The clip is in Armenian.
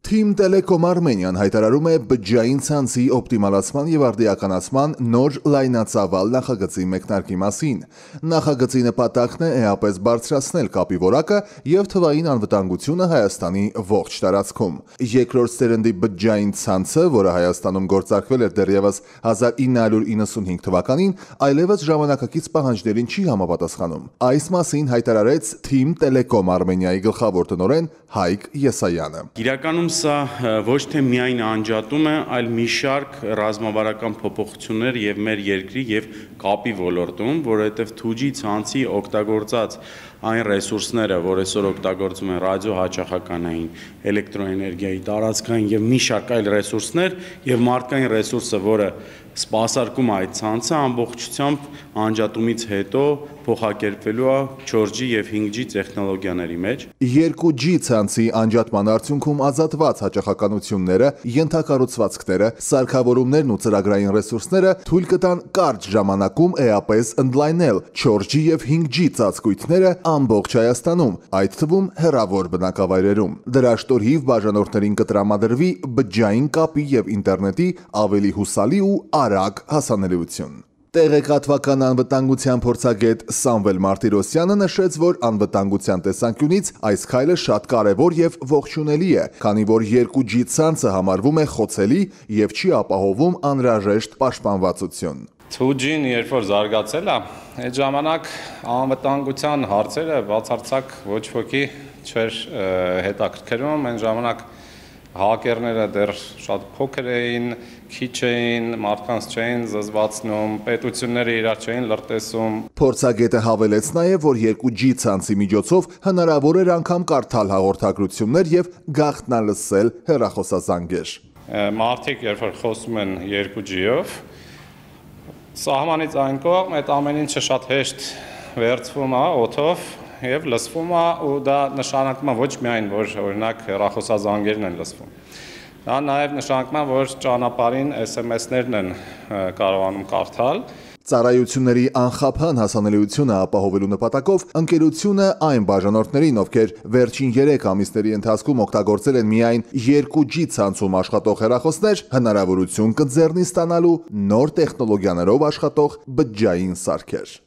Թիմ Տելեկոմ Արմենիան հայտարարում է բջջային ցանցի օպտիմալացման և արդիականացման նոր լայնածավալ նախագծի մեկնարկի մասին։ Նախագծի նպատակն է էապես բարձրացնել կապի որակը և թվային անվտանգությունը Հայաստանի ողջ տարածքում։ Երկրորդ սերնդի բջջային ցանցը, որը Հայաստանում գործարկվել էր դեռևս 1995 թվականին, այլևս ժամանակակից պահանջներին չի համապատասխանում։ Այս մասին հայտարարեց Թիմ Տելեկոմ Արմենիայի գլխավոր տնօրեն Հայկ Եսայանը։ Իրականում սա ոչ թե միայն անջատում է, այլ մի շարք ռազմավարական փոփոխություններ եւ մեր երկրի եւ կապի ոլորտում, որովհետեւ 2G ցանցի օգտագործած այն ռեսուրսները, որ այսօր օգտագործում են ռադիոհաճախականային, էլեկտրոէներգիայի, տարածքային եւ մի շարք այլ ռեսուրսներ եւ մարդկային ռեսուրսը, որը սպասարկում է այդ ցանցը, ամբողջությամբ անջատումից հետո փոխակերպվելու է 4G եւ 5G տեխնոլոգիաների մեջ։ 2G ցանցի անջատման արդյունքում ազատված հաճախականությունները, ենթակառուցվածքները, սարքավորումներն ու ծրագրային ռեսուրսները թույլ կտան կարճ ժամանակում էապես ընդլայնել 4G եւ 5G ծածկույթները ամբողջ Հայաստանում, այդ թվում հեռավոր բնակավայրերում։ Դրա շնորհիվ բաժանորդներին կտրամադրվի բջջային կապի եւ ինտերնետի ավելի հուսալի ու արագ հասանելիություն։ Տեղեկատվական անվտանգության փորձագետ Սամվել Մարտիրոսյանը նշեց, որ անվտանգության տեսանկյունից այս քայլը շատ կարևոր եւ ողջունելի է, քանի որ 2G ցանցը համարվում է խոցելի եւ չի ապահովում անհրաժեշտ պաշտպանվածություն։ 2G-ն երբ որ զարգացել է, այդ ժամանակ անվտանգության հարցերը բացարձակ ոչ ոքի չէր հետաքրքրում, այն ժամանակ հակերները դեռ շատ փոքր էին, քիչ էին, մարդկանց չէին զզվացնում, պետությունները իրար չէին լրտեսում։ Փորձագետը հավելեց նաև, որ 2G ցանցի միջոցով հնարավոր էր անգամ կարդալ հաղորդագրություններ եւ գաղտնալսել հեռախոսազանգեր։ Մարդիկ երբ որ խոսում են 2G-ով, սահմանից այն կողմ այդ ամեն ինչը շատ հեշտ վերցվում է օդով եւ լսվում է, ու դա նշանակում է ոչ միայն, որ օրինակ հեռախոսազանգերն են լսվում։ Դա նաև նշանակում է, որ ճանապարհին SMS-ներն են կարողանում կարդալ։ Ծառայությունների անխափան հասանելիությունը ապահովելու նպատակով ընկերությունը այն բաժանորդներին, ովքեր վերջին 3 ամիսների ընթացքում օգտագործել են միայն 2G ցանցում աշխատող հեռախոսներ, հնարավորություն կձեռնի ստանալու նոր տեխնոլոգիաներով աշխատող բջջային սարքեր։